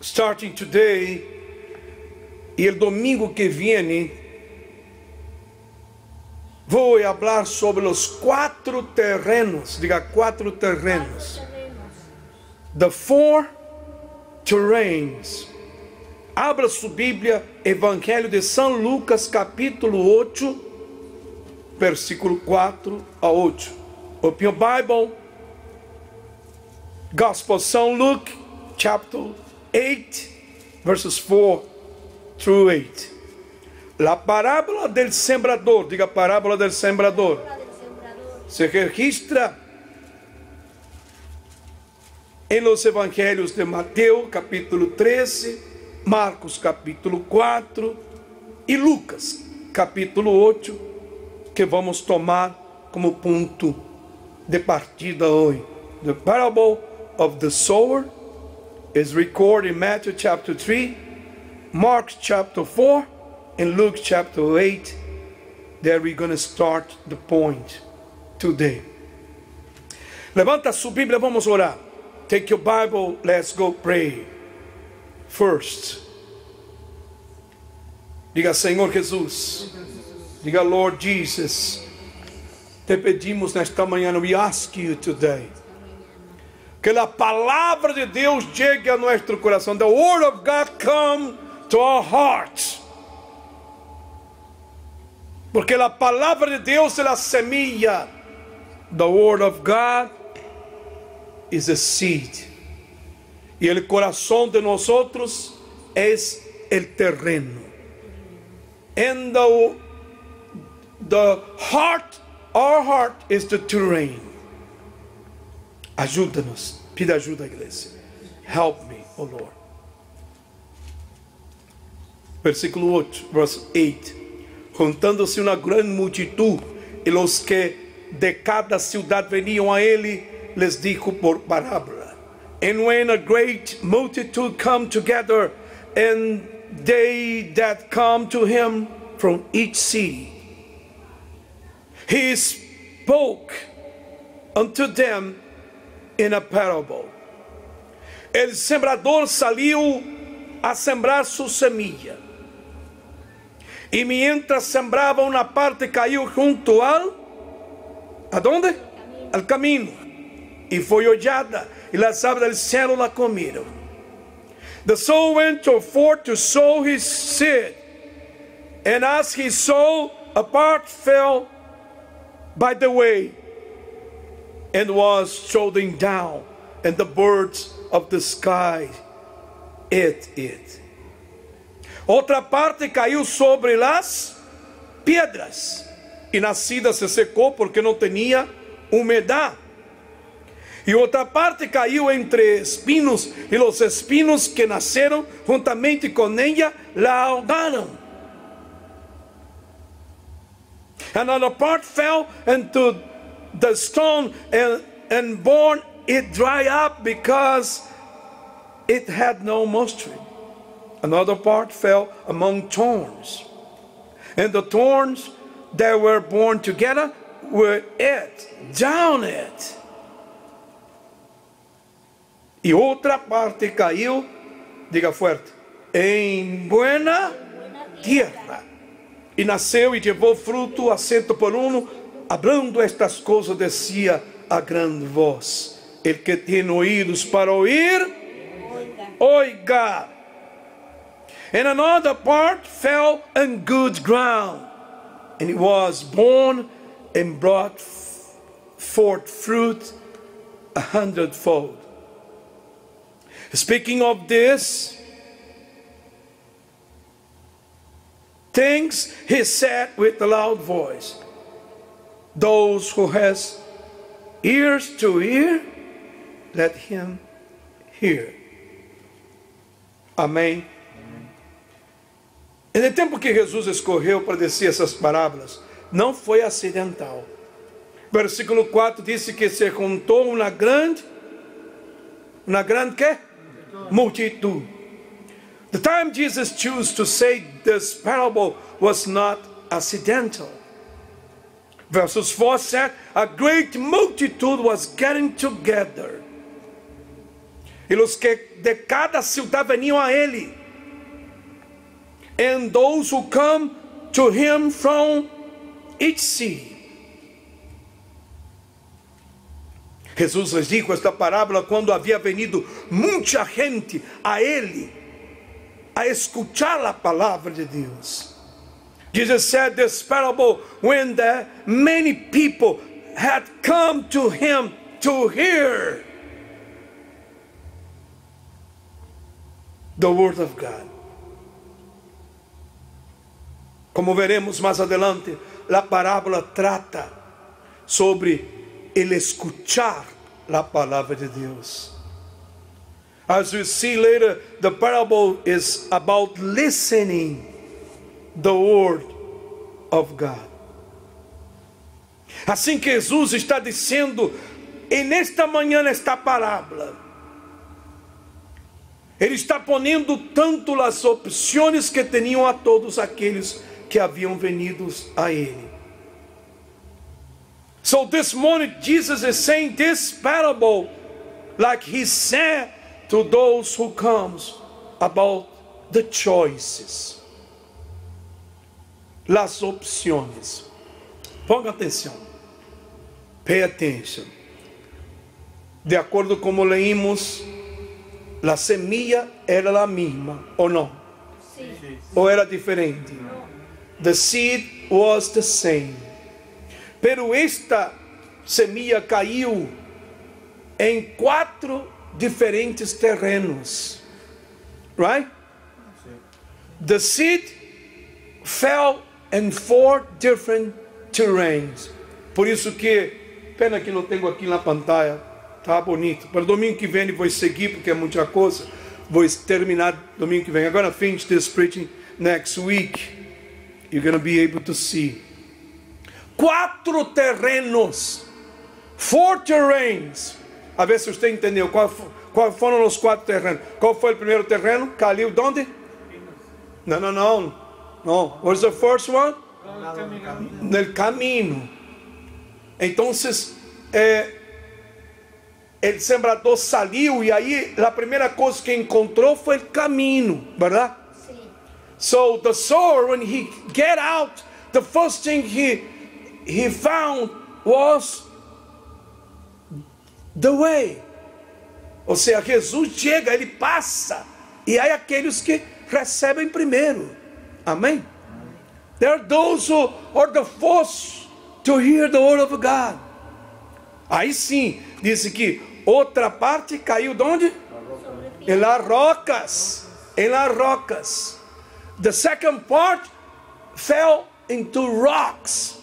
starting today y el domingo que viene, voy a hablar sobre los 4 terrenos. Diga 4 terrenos. The 4 terrains. Abra su Bíblia, Evangelho de São Lucas, capítulo 8, versículo 4 a 8. Open your Bible. Gospel of St. Luke, chapter 8, verses 4 through 8. La parábola del sembrador. Diga parábola del sembrador. Se registra en los evangelios de Mateo, capítulo 13, Marcos, capítulo 4 e Lucas, capítulo 8, que vamos tomar como ponto de partida hoje. The parable of the sower is recorded in Matthew chapter 3, Mark chapter 4, and Luke chapter 8. There we're going to start the point today. Levanta sua Bíblia, vamos orar. Take your Bible, let's go pray. First, diga Senhor Jesus, diga Lord Jesus, te pedimos nesta manhã, we ask you today, que a palavra de Deus chegue a nosso coração. The word of God come to our hearts. Porque a palavra de Deus é a semilla. The word of God is a seed. E o coração de nós é o terreno. And the heart, our heart is the terrain. Ajuda-nos. Pida ajuda à igreja. Help me, oh Lord. Versículo 8, verse 8. Juntando-se uma grande multitud, e os que de cada cidade veniam a ele, les dijo por parábola. And when a great multitude come together, and they that come to him from each city, he spoke unto them in a parable. El sembrador salió a sembrar su semilla. Y mientras sembraba, una parte cayó junto al... ¿A dónde? Al camino. Y fue hollada, y las aves del cielo la comieron. The sower went forth to sow his seed. And as he sowed, a part fell by the way, and was trodden down, and the birds of the sky ate it. Outra parte caiu sobre las piedras, e nascida se secou porque não tinha umidade. E outra parte caiu entre espinos, e os espinos que nasceram juntamente com ella la ahogaram. Another part fell into the stone, and born it dry up because it had no moisture. Another part fell among thorns, and the thorns that were born together were down it. E outra parte caiu, diga forte, em buena tierra, e nasceu e levou fruto a 100 por 1. Hablando estas coisas, decía a grande voz: el que tiene oídos para oír, oiga. And another part fell on good ground, and it was born and brought forth fruit 100-fold. Speaking of this things, he said with a loud voice, those who has ears to hear, let him hear. Amém. E no tempo que Jesus escorreu para dizer essas parábolas, não foi acidental. Versículo 4 disse que se juntou uma grande que? Multitud. The time Jesus chose to say this parable was not accidental. Verses 4 said, a great multitude was getting together. e os que de cada cidade veniam a ele. And those who come to him from each city. Jesus les dijo esta parábola quando havia venido muita gente a ele, a escuchar a palavra de Deus. Jesus said this parable when the many people had come to him to hear the word of God. Como veremos mais adelante, a parábola trata sobre el escuchar la palavra de Deus. As we see later, the parable is about listening the word of God. Assim que Jesus está dizendo, e nesta manhã, nesta parábola, ele está ponendo tanto as opções que tinham a todos aqueles que haviam venido a ele. So this morning Jesus is saying this parable like he said to those who comes about the choices. Las opções. Ponga atenção. Pay attention. De acordo com como leímos, a semilla era a mesma, ou não? Sim. Ou era diferente? The seed was the same. Pero esta semilla caiu em 4 diferentes terrenos. Right? The seed fell in 4 different terrains. Por isso que, pena que não tenho aqui na pantalla, tá bonito. Para domingo que vem vou seguir porque é muita coisa. Vou terminar domingo que vem. I'm gonna finish this preaching next week. You're gonna be able to see. 4 terrenos. 4 terrains. A ver se você entendeu. Qual foram os 4 terrenos? Qual foi o primeiro terreno? Caiu onde? Não. What's the first one? No caminho. Então, el sembrador saiu e aí a primeira coisa que encontrou foi o caminho, verdade? Sim. So the sower, when he get out, the first thing he found was the way. Ou seja, Jesus chega, ele passa, e aí aqueles que recebem primeiro. Amém? There are those who are the first to hear the word of God. Aí sim, disse que outra parte caiu de onde? Em las rocas. Em las rocas. The second part fell into rocks.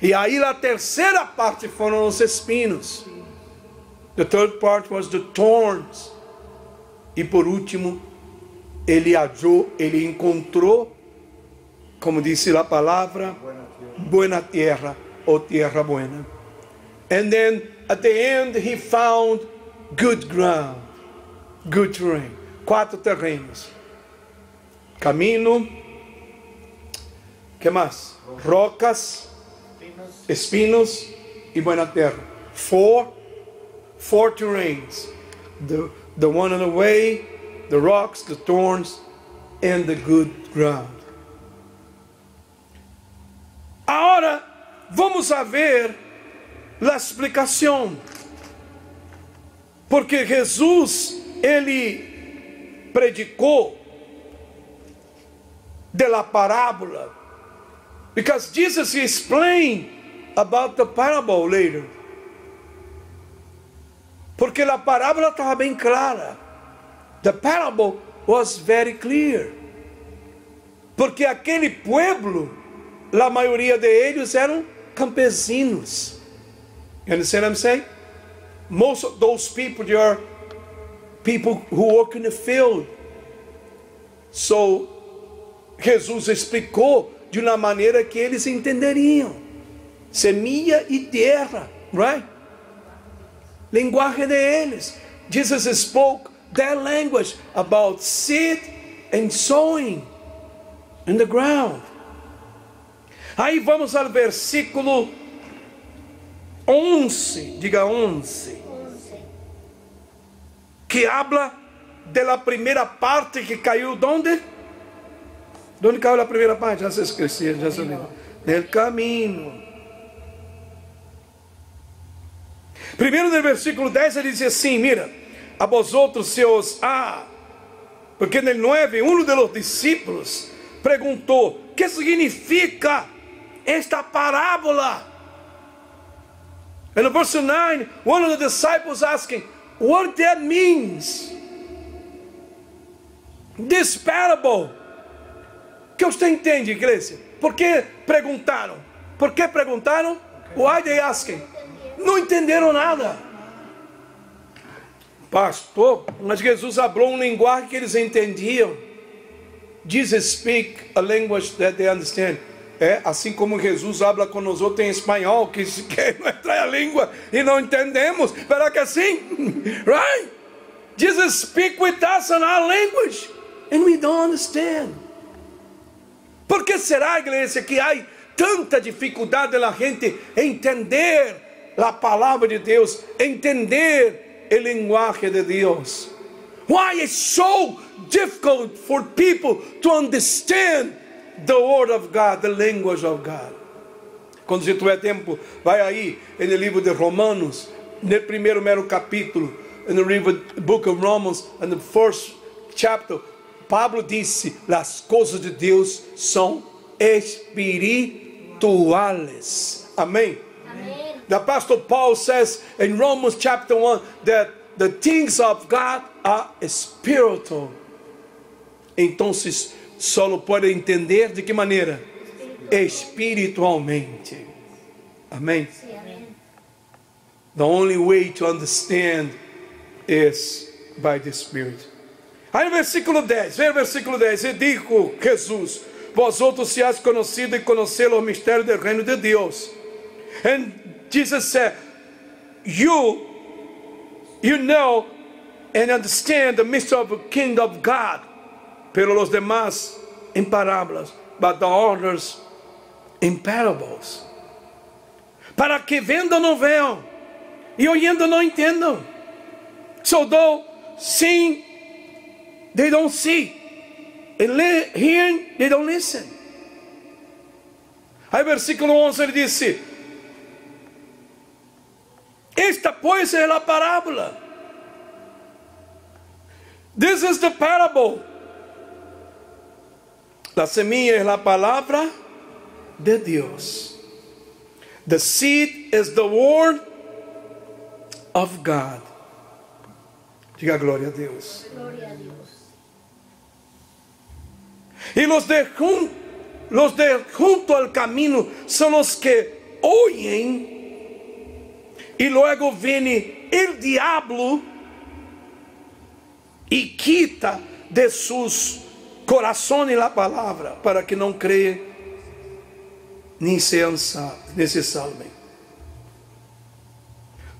E aí a terceira parte foram os espinhos. The third part was the thorns. E por último, ele encontrou, como disse a palavra, buena tierra, ou tierra buena. And then at the end he found good ground, good terrain. 4 terrenos. Caminho, que mais? Rocas, espinos e buena terra. 4 terrains. The one on the way, the rocks, the thorns, and the good ground. Agora vamos a ver a explicação. Porque Jesus, ele predicou de la parábola. Because Jesus explained about the parable later. Porque a parábola estava bem clara. The parable was very clear. Porque aquele pueblo, a maioria deles eram campesinos. You understand what I'm saying? Most of those people, they are people who work in the field. So, Jesus explicou de uma maneira que eles entenderiam. Semilla e terra, right? Linguagem deles. Jesus spoke their language about seed and sowing in the ground. Aí vamos ao versículo 11, diga 11. que habla de la primera parte que cayó, ¿dónde? ¿Dónde cayó la primera parte? Ya se esqueció, ya se olvidó. Del camino. Primero en el versículo 10 ele dice así, mira, a vosotros se os ha, porque en el 9 uno de los discípulos preguntó, ¿qué significa esta parábola? In the verse 9, one of the disciples asking, what that means? This parable. Que você entende, igreja? Por que perguntaram? Por que perguntaram? Why they asking? Não entenderam nada. Pastor, mas Jesus falou linguagem que eles entendiam. Jesus speak a language that they understand. Assim como Jesus habla com nós outros em espanhol, que não é a língua e não entendemos. Será que assim? Right? Jesus speak with us in our language and we don't understand. Por que será, igreja, que há tanta dificuldade da gente entender a palavra de Deus, entender a linguagem de Deus? Why is so difficult for people to understand the word of God, the language of God? Quando você tiver tempo, vai aí no livro de Romanos, no primeiro mero capítulo, no book of Romans, in the first chapter, Pablo disse, as coisas de Deus são espirituales. Amém? Amen. The Apostle Paul says in Romans chapter 1 that the things of God are spiritual. Então, só pode entender de que maneira? Espiritualmente. Amém? The only way to understand is by the Spirit. Aí no versículo 10, vem o versículo 10, e dijo Jesus, vosotros seáis conocidos e conheceis o mistério do reino de Deus. And Jesus said, you know and understand the mystery of the kingdom of God, pero los demás en parábolas, but the others in parables. Para que vendo não veam, e ouvindo não entendam. So though seeing, they don't see, and hearing, they don't listen. Aí versículo 11 ele disse, esta pois é a parábola. This is the parable. La semilla es la palabra de Dios. The seed is the word of God. Diga glória a Deus. Glória a Deus. Y los de junto al camino son los que oyen y luego viene el diablo y quita de sus corazones la palabra para que no crean ni se salven.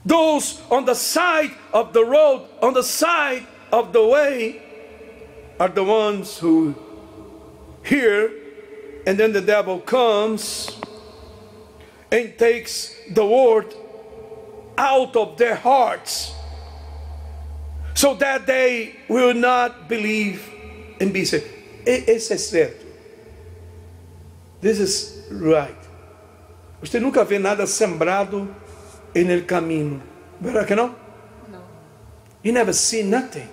Those on the side of the road, on the side of the way, are the ones who hear, and then the devil comes and takes the word out of their hearts so that they will not believe and be saved. Esse é certo. This is right. Você nunca vê nada sembrado en el camino, ¿verdad que no? No. You never see nothing.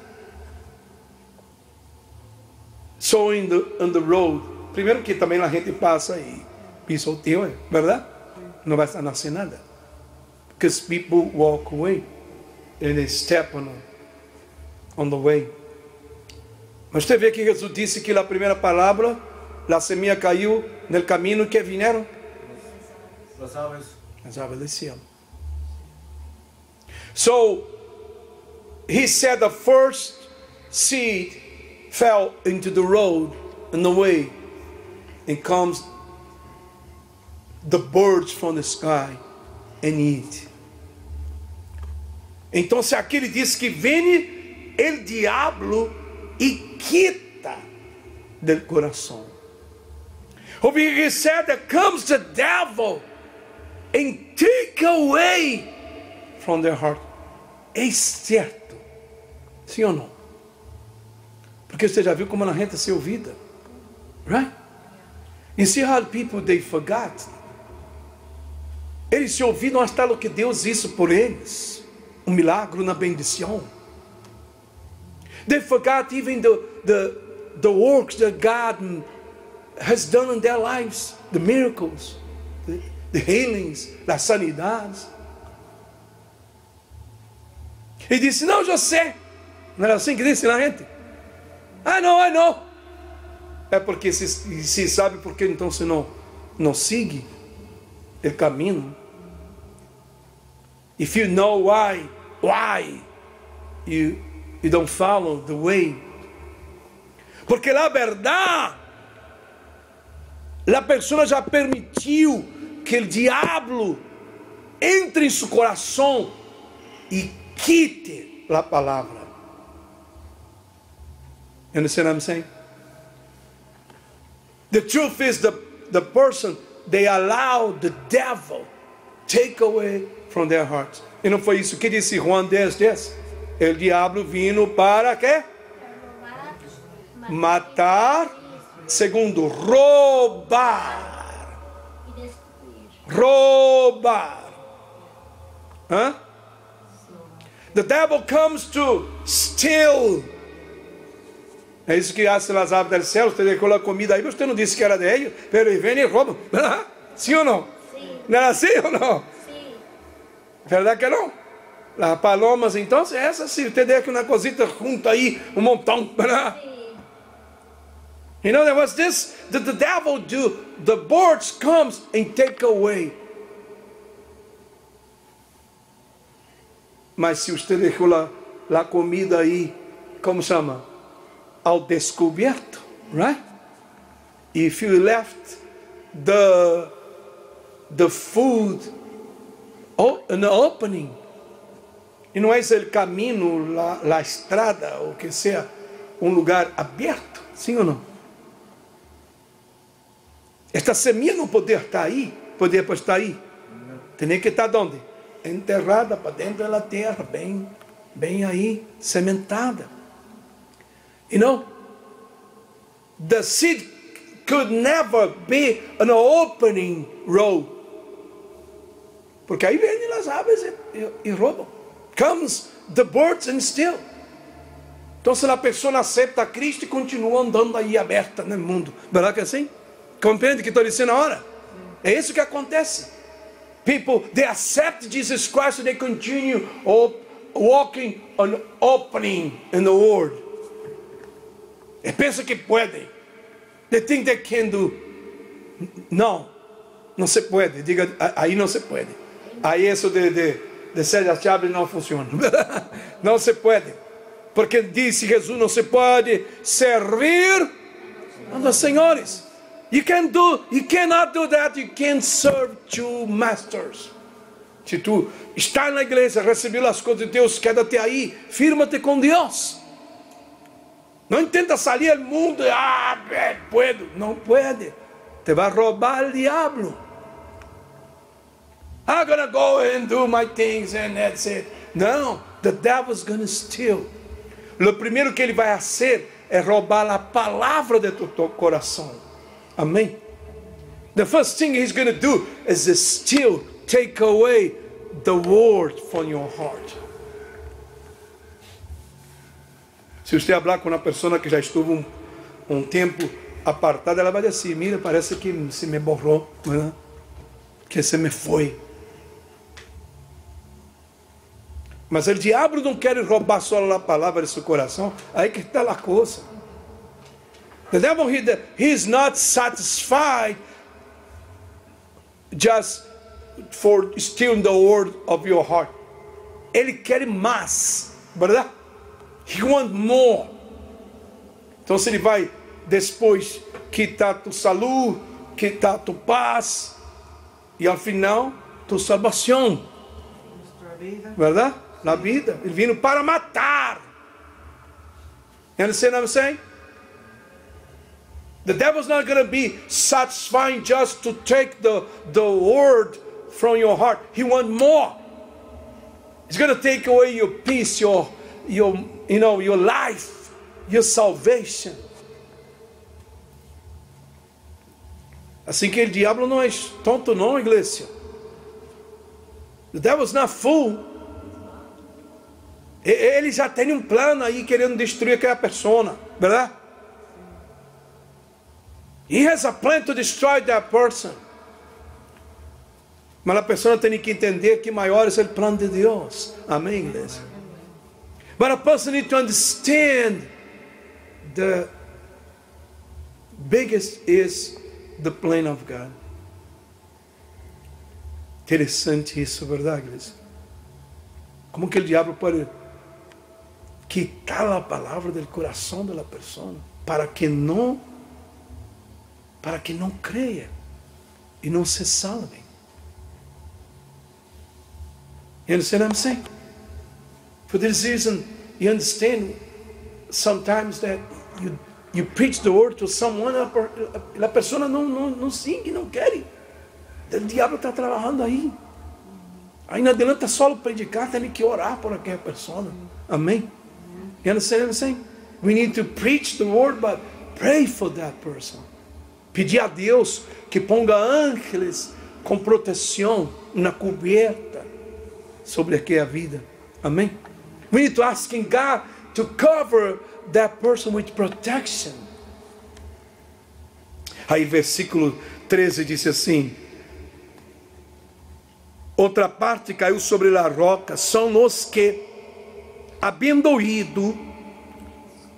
So on the road, primeiro que também a gente passa e pisoteia, ¿verdad? Não vai nascer nada. Because people walk away and they step on the way. Mas você vê que Jesus disse que a primeira palavra, a semilla caiu no caminho que vieram as aves do céu. So he said the first seed fell into the road in the way, and comes the birds from the sky and eat. Então se aqui ele diz que vem el diablo e quita del coração. Over here he said that comes the devil and take away from their heart. É certo. Sim ou não? Porque você já viu como a gente se ouvida, right? You see how people they forgot. Eles se ouviram hasta o que Deus hizo por eles, milagre, uma bendição. They forgot even the works that God has done in their lives, the miracles, the healings, las sanidades. E disse: não, José. Não era assim que disse na gente? I know. É porque se sabe porque então se não sigue o caminho. If you know why you don't follow the way. Porque la verdade, a pessoa já permitiu que o diabo entre em seu coração e quite a palavra. You understand what I'm saying? The truth is the person, they allow the devil take away from their hearts. E não foi isso que disse João 10:10? O diabo vino para quê? Matar, segundo, roubar. Huh? The devil comes to steal. É isso que hace las aves del cielo. Você deixou a comida aí, você não disse que era de ele, pero ele vem e rouba. Sim ou não? Sim. Não era assim ou não? Sim. Verdade que não? As palomas, então, essa sim. Você deixa uma cosita junta aí, montão. Sim. You know, there was this, that the devil do, the birds comes and take away. Mas se você deixou a comida aí, como chama? Ao descoberto, right? If you left the food in the opening, e não é esse o caminho, a estrada, ou que seja, lugar aberto, sim ou não? Esta semente não poder estar aí, poder estar aí. Tem que estar onde? Enterrada para dentro da terra, bem aí, sementada. You know, the seed could never be an opening road. Porque aí vêm as aves e roubam. Comes the birds and steal. Então se a pessoa aceita Cristo e continua andando aí aberta no mundo. Verdade que é assim? Compreende o que estou dizendo agora? É isso que acontece. People, they accept Jesus Christ and they continue walking on opening in the world. E pensa que podem. They think they can do. Não se pode. Diga, aí não se pode. Aí isso de ser a chave não funciona. Não se pode. Porque disse Jesus, não se pode servir a dos senhores. You cannot do that. You can't serve two masters. Se tu está na igreja, recebeu as coisas de Deus, quédate aí, firma-te com Deus. Não intenta sair do mundo, puedo. Não pode. Te vai roubar o diabo. I'm going to go and do my things and that's it. Não, the devil's going to steal. O primeiro que ele vai fazer é roubar a palavra de teu coração. Amém? The first thing he's going to do is to steal, take away the word from your heart. Se você falar com uma pessoa que já estuvo um tempo apartada, ela vai dizer: mira, parece que se me borrou, né? Que se me foi. Mas o diabo não quer roubar só a palavra de seu coração. Aí que está a coisa. The devil, he is not satisfied just for stealing the word of your heart. Ele quer mais, verdade? He wants more. Então se ele vai depois quitar tua saúde, quitar tua paz e ao final tua salvação, verdade? Na vida, ele vindo para matar. You understand what I'm saying? The devil's not going to be satisfying just to take the word from your heart. He wants more. He's going to take away your peace, your your life, your salvation. Assim que o diabo não é tonto não, igreja. The devil's not fool. Ele já tem um plano aí querendo destruir aquela pessoa, verdade? He has a plan to destroy that person. Mas a pessoa tem que entender que maior é o plano de Deus. Amém, igreja? But a person needs to understand the biggest is the plan of God. Interessante isso, verdade, igreja? Como que o diabo pode quitar a palavra do coração da pessoa para que não creia e não se salve? You understand what I'm saying? For this reason, you understand sometimes that you preach the word to someone, a pessoa não sigue, não quer. O diabo está trabalhando aí. Aí não adianta só predicar, tem que orar por aquela pessoa. Amém? You understand what I'm saying? We need to preach the word, but pray for that person. Pedir a Deus que ponga ángeles com proteção na coberta sobre aquela vida. Amém? We need to ask God to cover that person with protection. Aí versículo 13 diz assim: outra parte caiu sobre a roca, são os que, havendo ouído,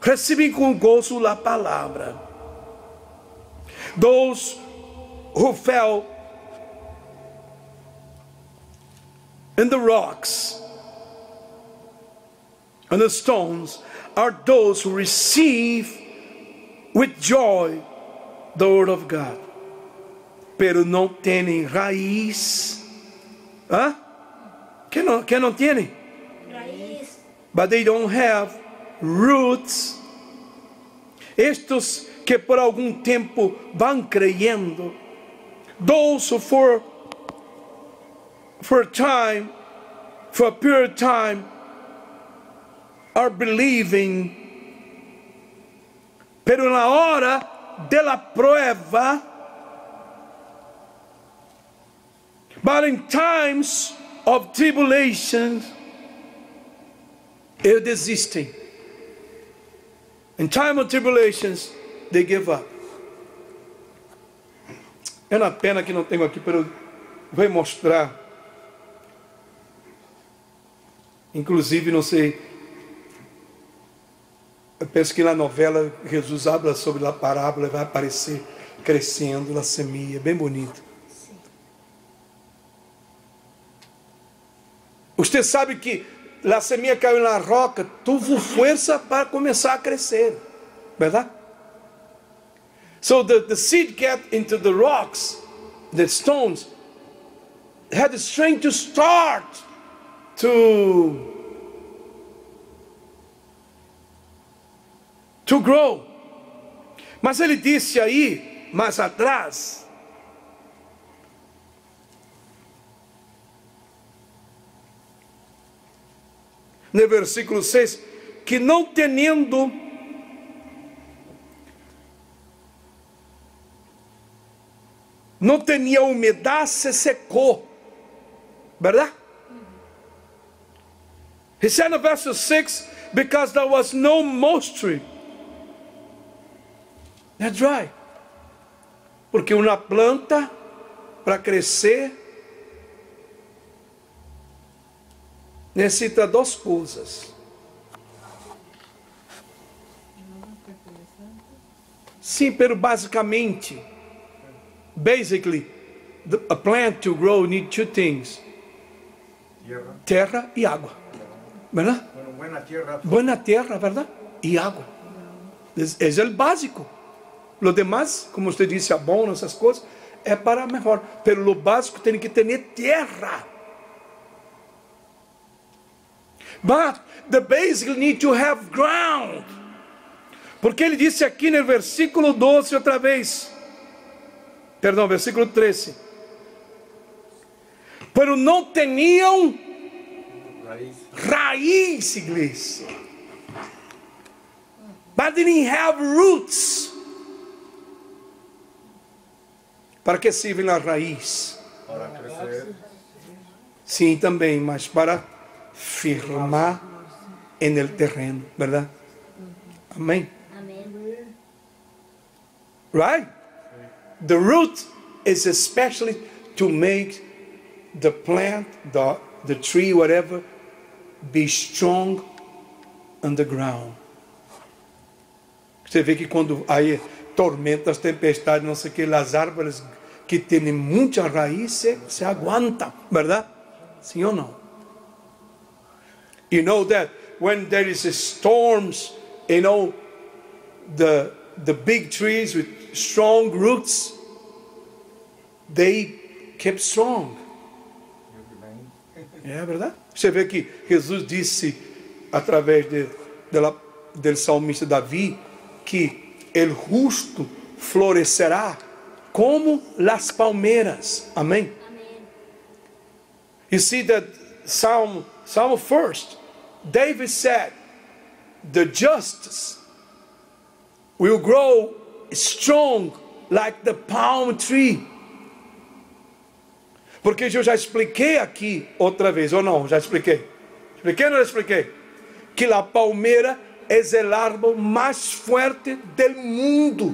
recebem com gozo a palavra. Those who fell in the rocks and the stones are those who receive with joy the word of God, pero não têm raiz. Hã? Que não têm? Raiz. But they don't have roots. Estes que por algum tempo vão creyendo, those who for a period of time are believing, pero na hora de la prueba, but in times of tribulations, eles desistem. In time of tribulations, they give up. É uma pena que não tenho aqui, mas vou mostrar. Inclusive, não sei, eu penso que na novela Jesus habla sobre a parábola, vai aparecer crescendo a semente, bem bonito. Você sabe que a semente caiu na roca, tuvo força para começar a crescer, verdade? So the seed get into the rocks, the stones, had the strength to start to grow. Mas ele disse aí, mais atrás, no versículo 6, que não tendo umidade, se secou, verdade? He said in verse 6, because there was no moisture, they're dry. Porque uma planta, para crescer, necessita duas coisas. Sim, pero basically, a plant to grow need two things: terra e água, verdade? Buena tierra, verdade? E água. Esse é o básico. Lo demás, como você disse, abono, essas coisas, é para melhor. Pero lo básico tem que ter terra. But the basic need to have ground. Porque ele disse aqui no versículo 12 outra vez. Perdão, versículo 13. Pero não tinham raiz, igreja. but didn't have roots. Para que servem a raiz? Para crescer. Sim, também, mas para firmar en el terreno, ¿verdad? Amén. Right? The root is especially to make the plant, the tree, whatever, be strong on the ground. Você vê que quando há tormentas, tempestades, não sei o que, as árvores que têm muita raiz se aguentam, ¿verdad? Sim ou não? You know that when there is storms, you know, the big trees with strong roots, they keep strong. É verdade? Você vê que Jesus disse, através do salmista Davi, que el justo florescerá como las palmeiras. Amém? You see that Psalm 1, David said, the justice will grow strong like the palm tree. Porque eu já expliquei aqui outra vez, ou não? Já expliquei? Expliquei ou não expliquei? Que a palmeira é o árbol mais forte do mundo.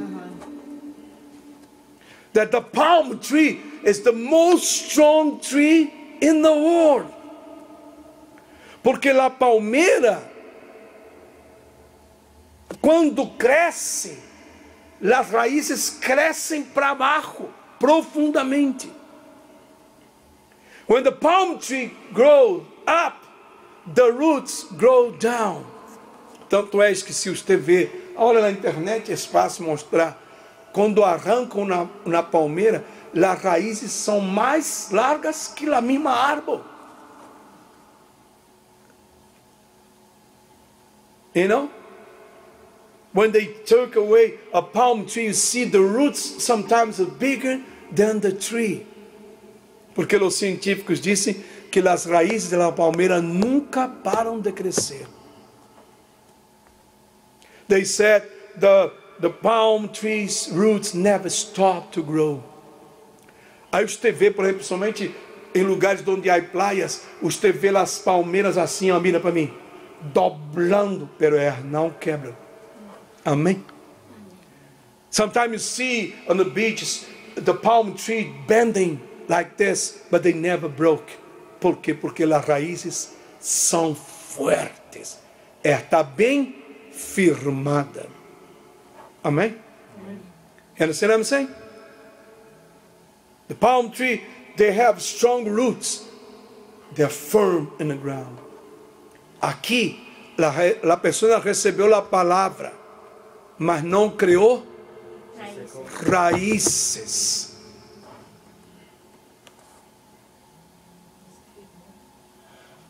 That the palm tree is the most strong tree in the world. Porque a palmeira, quando cresce, as raízes crescem para baixo, profundamente. When the palm tree grows up, the roots grow down. Tanto é que se você vê, olha na internet, é fácil mostrar, quando arrancam na palmeira, as raízes são mais largas que a mesma árvore. You know? When they took away a palm tree, you see the roots sometimes are bigger than the tree. Porque os científicos dizem que as raízes da palmeira nunca param de crescer. They said the palm tree's roots never stop to grow. Aí você vê, por exemplo, somente em lugares onde há praias, você vê as palmeiras assim, ó, mira para mim, dobrando, pero não quebram. Amém? Sometimes you see on the beaches the palm tree bending like this, but they never broke. Por quê? Porque as raízes são fortes. Está bem firmada. Amém? You understand what I'm saying? The palm tree, they have strong roots. They're firm in the ground. Aqui, a pessoa recebeu a palavra, mas não criou raízes.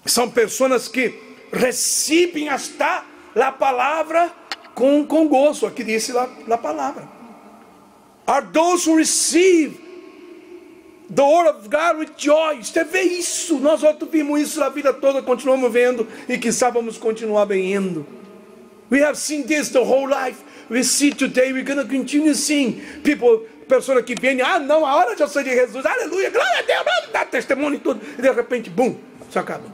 São pessoas que recebem hasta a palavra com gozo. Aqui diz a palavra. Are those who receive the word of God with joy. Você vê isso. Nós outros vimos isso a vida toda, continuamos vendo e quizá vamos continuar vendo. We have seen this the whole life. We see today, we're going to continue seeing people, pessoas que vêm, não, a hora já sei de Jesus, aleluia, glória a Deus, dá testemunho e tudo, e de repente, bum, se acaba.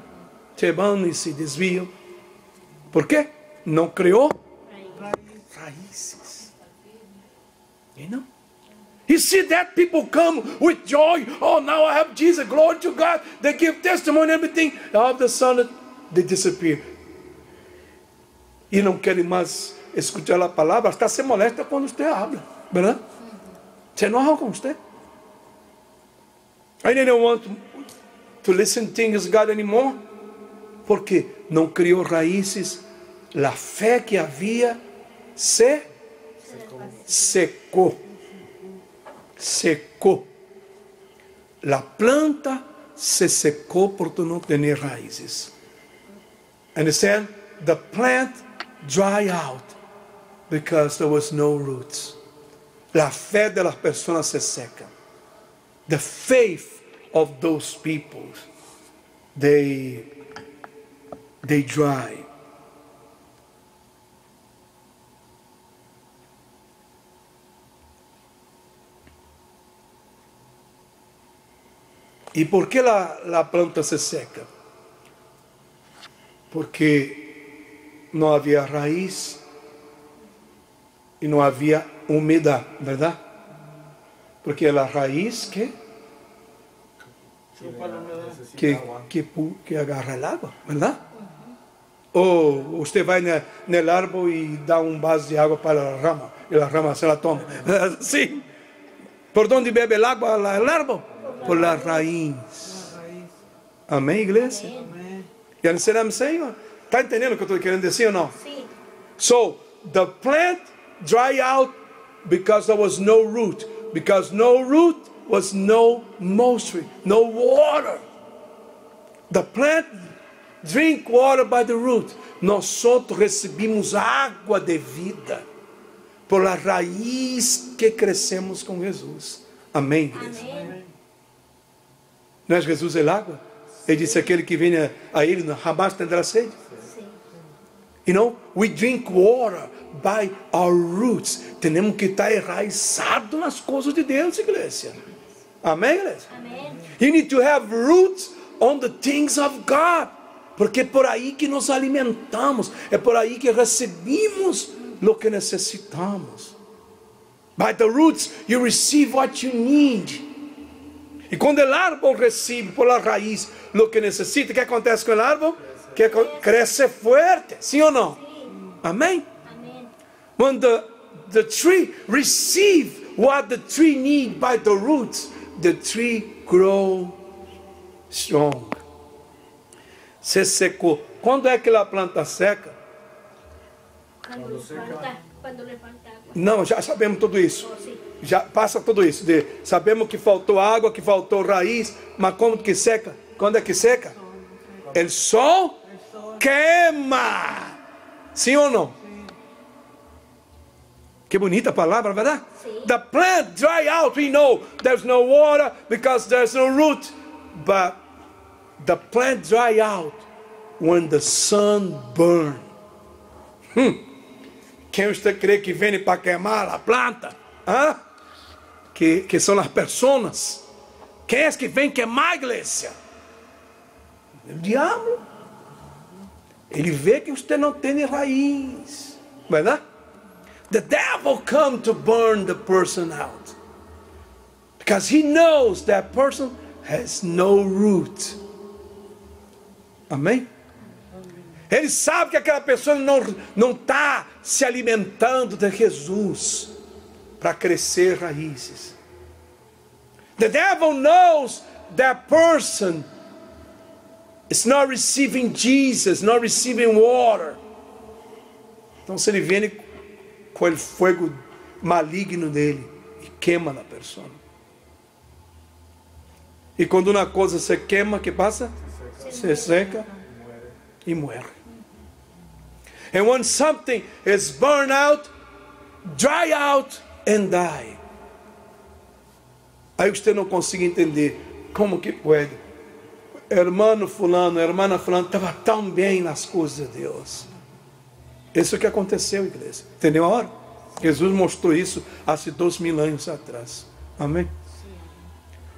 Se vão e se desviam. Por quê? Não criou raízes. You know? You see that people come with joy. Oh, now I have Jesus, glory to God. They give testimony and everything. All of a sudden, they disappear. E não querem mais escutar a palavra. Hasta se molesta quando você habla, verdade? Se enoja com você. I didn't want to listen to things God anymore. Porque não criou raízes. A fé que havia se secou. Secou. A planta se secou por não ter raízes. Understand? The plant dry out because there was no roots. La fé de las personas se seca. The faith of those people, they dry. ¿Y por qué la planta se seca? Porque no había raíz y no había humedad, ¿verdad? Porque la raíz que agarra el agua, ¿verdad? O usted va en el árbol y da un vaso de agua para la rama, y la rama se la toma. Sí. ¿Por dónde bebe el agua el árbol? Por la raíz. Amén, iglesia. You understand what I'm saying? ¿Está entendendo o que eu estou querendo dizer ou não? Sim. So, the plant dry out because there was no root. Because no root was no moisture, no water. The plant drink water by the root. Nós outros recebemos água de vida por a raiz que crescemos com Jesus. Amém, igreja? Amém. Não é Jesus é água? Ele disse: aquele que vem a ele jamais terá sede. Sim. You know, we drink water by our roots. Temos que estar enraizado nas coisas de Deus, igreja. Amém, igreja? Amém. You need to have roots on the things of God. Porque é por aí que nos alimentamos. É por aí que recebemos o que necessitamos. By the roots you receive what you need. E quando o árvore recebe por a raiz o que necessita, o que acontece com o árvore? Que cresce forte, sim ou não? Sim. Amém? Amém. When the tree receive what the tree need by the roots, the tree grow strong. Se secou. Quando é que a planta seca? Quando levanta água. Não, já sabemos tudo isso. Oh, sim. Já passa tudo isso. Sabemos que faltou água, que faltou raiz, mas como que seca? Quando é que seca? O sol queima. Sim ou não? Que bonita palavra, verdade? Sim. The plant dry out. We know there's no water because there's no root. But the plant dry out when the sun burns. Quem você crê que vem para queimar a planta? Hã? Que são as pessoas. Quem é que vem queimar a igreja? O diabo. Ele vê que você não tem raiz. Verdade? The devil come to burn the person out. Because he knows that person has no root. Amém? Ele sabe que aquela pessoa não está se alimentando de Jesus para crescer raízes. The devil knows that person is not receiving Jesus, not receiving water. Então se ele vem com o fogo maligno dele e queima a pessoa. E quando uma coisa se queima, que passa? Se seca e morre. And when something is burned out, dry out and die. Aí você não consegue entender como que pode. Hermano fulano, hermana fulano estava tão bem nas coisas de Deus. Isso que aconteceu, igreja. Entendeu a hora? Jesus mostrou isso há 2000 anos atrás. Amém?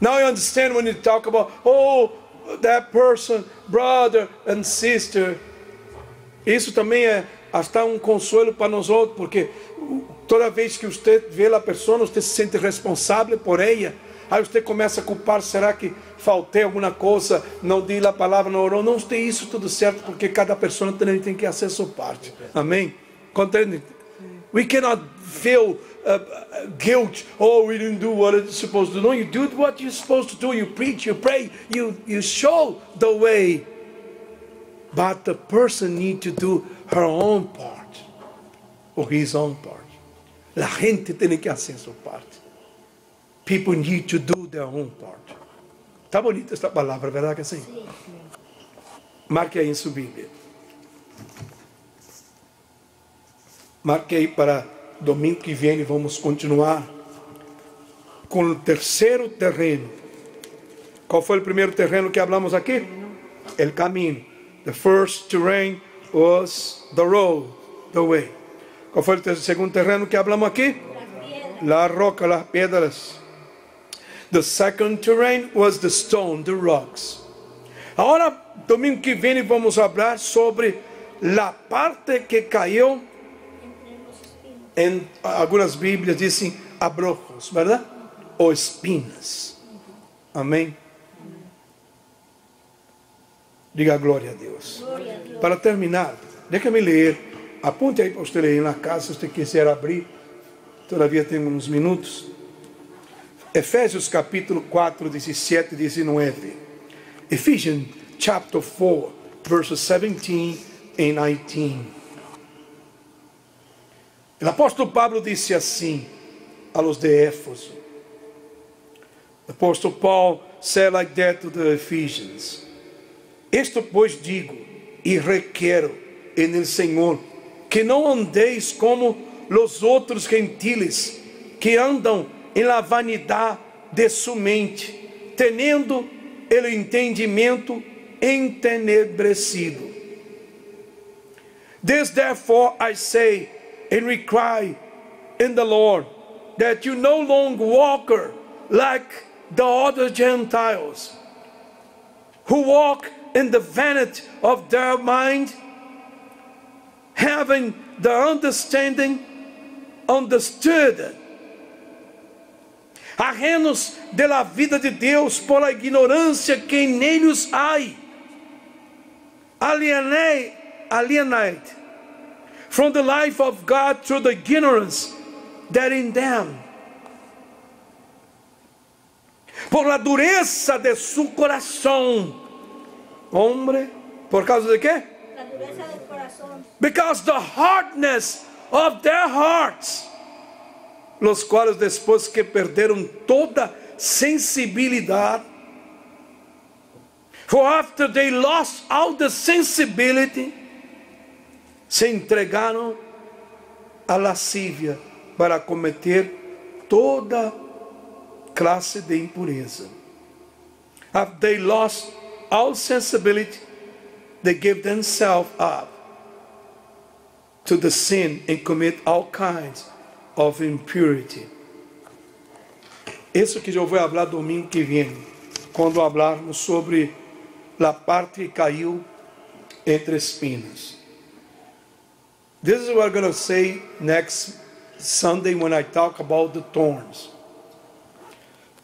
Now you understand when you talk about, oh, that person, brother and sister. Isso também é hasta um consolo para nós outros, porque toda vez que você vê a pessoa, você se sente responsável por ela. Aí você começa a culpar, será que faltei alguma coisa, não dei a palavra, não orou, não tem isso tudo certo, porque cada pessoa também tem que fazer a sua parte. Amém? Compreende? We cannot feel guilt. Oh, we didn't do what it's supposed to do. No, you do what you're supposed to do. You preach, you pray, you show the way. But the person needs to do her own part, or his own part. La gente tem que fazer sua parte. People need to do their own part. Está bonita esta palavra, verdade que sim? Sim. Marque aí em sua Bíblia. Marque aí para domingo que vem, vamos continuar com o terceiro terreno. Qual foi o primeiro terreno que hablamos aqui? El caminho. The first terrain was the road, the way. Qual foi o segundo terreno que hablamos aqui? La roca, las piedras. The second terrain was the stone, the rocks. Agora, domingo que vem, vamos falar sobre a parte que caiu em algumas Bíblias dizem abrojos, verdade? Ou espinas. Amém? Diga glória a Deus. Glória a Deus. Para terminar, deixa-me ler. Aponte aí para você ler na casa, se você quiser abrir. Todavia tem uns minutos. Efésios capítulo 4, 17 e 19. Ephesians chapter 4, verses 17 and 19. O apóstolo Pablo disse assim a los de Éfeso. The apostle Paul said like that to the Ephesians. Esto pois digo e requero en el Senhor, que não andeis como los outros gentiles, que andam em la vanidade de su mente, teniendo el entendimento entenebrecido. This therefore I say and require in the Lord, that you no longer walk like the other Gentiles, who walk in the vanity of their mind, having the understood, ajenos de la vida de Deus por la ignorância que en ellos hay, alienated from the life of God through the ignorance that in them, por la dureza de su corazón. Hombre, por causa de qué? La dureza del corazón. Because the hardness of their hearts, los cuales después que perderam toda sensibilidade, for after they lost all the sensibility, se entregaram à lascívia para cometer toda classe de impureza. After they lost all sensibility, they gave themselves up to the sin and commit all kinds of impurity. Isso que eu vou falar domingo que vem, quando falarmos sobre a parte que caiu entre espinas. This is what I'm going to say next Sunday when I talk about the thorns.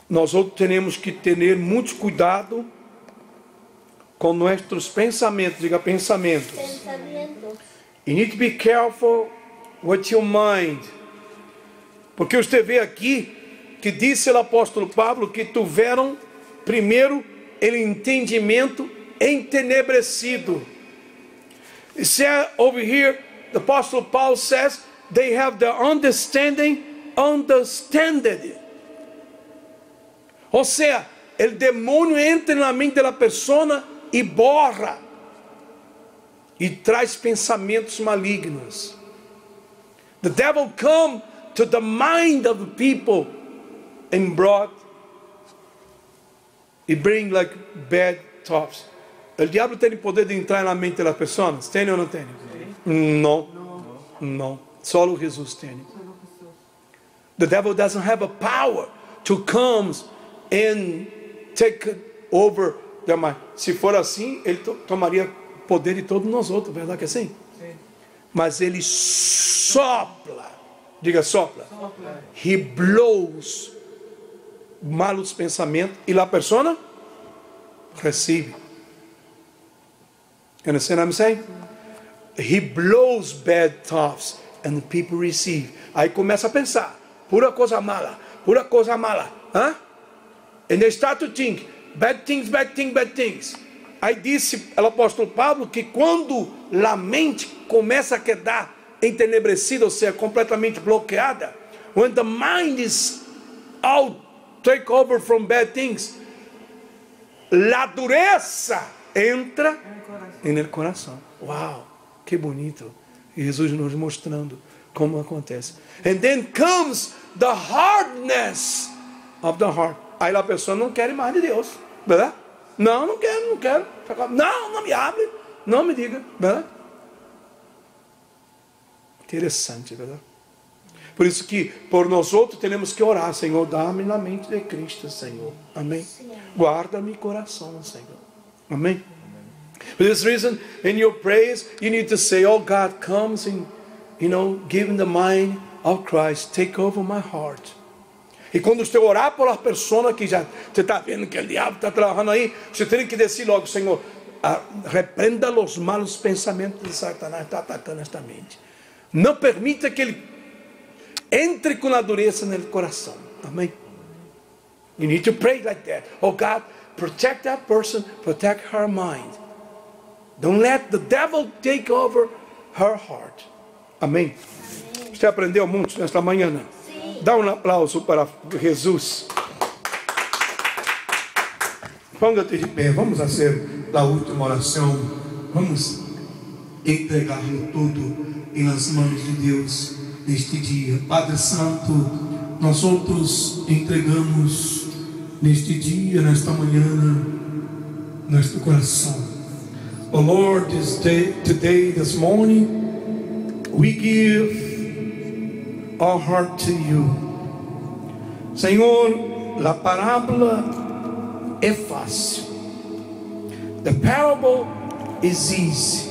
Nós outros temos que ter muito cuidado com nossos pensamentos. Diga pensamentos. Pensamientos. You need to be careful with your mind. Porque você vê aqui que disse o apóstolo Pablo que tiveram primeiro o entendimento entenebrecido. He said over here, the apostle Paul says they have the understanding understood. Ou seja, o demônio entra na mente da pessoa e borra e traz pensamentos malignos. The devil come to the mind of the people and bring like bad thoughts. O diabo tem o poder de entrar na mente das pessoas? Tem ou não tem? Não. Só Jesus tem. The devil doesn't have a power to come and take over their mind. Se for assim, ele tomaria poder de todos nós outros, verdade que é assim? Sim. Mas ele sopra, diga sopra. He blows malos pensamentos e a pessoa recebe. You understand what I'm saying? He blows bad thoughts and the people receive. Aí começa a pensar, pura coisa mala. Huh? And they start to think, bad things. Aí disse o apóstolo Pablo que quando a mente começa a quedar entenebrecida, ou seja, completamente bloqueada, when the mind is all take over from bad things, la dureza entra no coração. Uau, que bonito. Jesus nos mostrando como acontece. And then comes the hardness of the heart. Aí a pessoa não quer mais de Deus, verdade? Não quero. Não me abre, não me diga, verdade? Interessante, verdade? Por isso que por nós outros temos que orar, Senhor, dá-me na mente de Cristo, Senhor. Amém. Guarda meu coração, Senhor. Amém. For this reason, in your prayers, you need to say, oh God, comes and, give the mind of Christ, take over my heart. E quando você orar por uma pessoa que já você está vendo que o diabo está trabalhando aí, você tem que dizer logo, Senhor, repreenda os malos pensamentos de Satanás que está atacando esta mente. Não permita que ele entre com a dureza no coração. Amém. You need to pray like that. Oh God, protect that person, protect her mind. Don't let the devil take over her heart. Amém. Você aprendeu muito nesta manhã, né? Sim. Dá um aplauso para Jesus. Ponga-te de pé. Vamos fazer a última oração. Vamos entregar-lo tudo nas mãos de Deus neste dia. Padre Santo, nós outros entregamos neste dia, nesta manhã, nosso coração. Oh Lord, this morning, we give our heart to you. Senhor, a parábola é fácil. The parable is easy.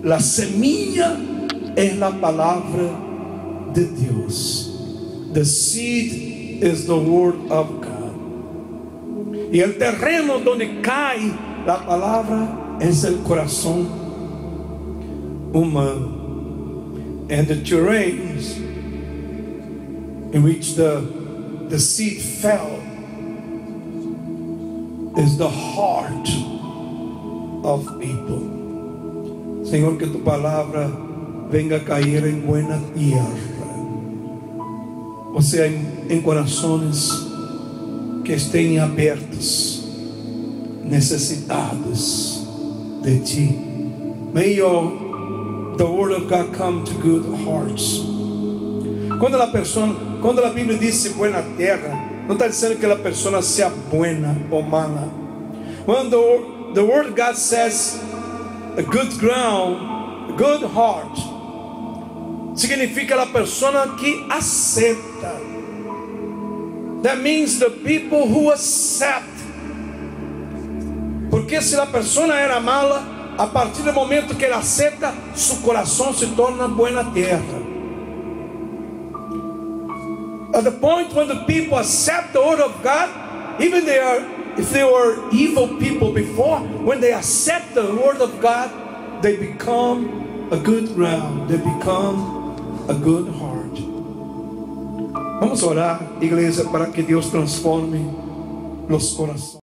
La semilla é a palavra de Deus. The seed is the word of God. E o terreno onde cai a palavra é o coração humano. And the terrains in which the seed fell is the heart of people. Senhor, que tu palavra venga a cair em buena tierra. Ou seja, em corações que estejam abertos, necessitados de ti. May the word of God come to good hearts. Quando a Bíblia diz buena terra, não está dizendo que a pessoa seja buena ou mala. When the word of God says a good ground, a good heart, significa a pessoa que aceita. That means the people who accept. Porque se a pessoa era mala, a partir do momento que ele aceita, seu coração se torna buena terra. At the point when the people accept the word of God, even if they were evil people before, when they accept the word of God, they become a good ground, they become a good heart. Vamos orar, igreja, para que Deus transforme os corações.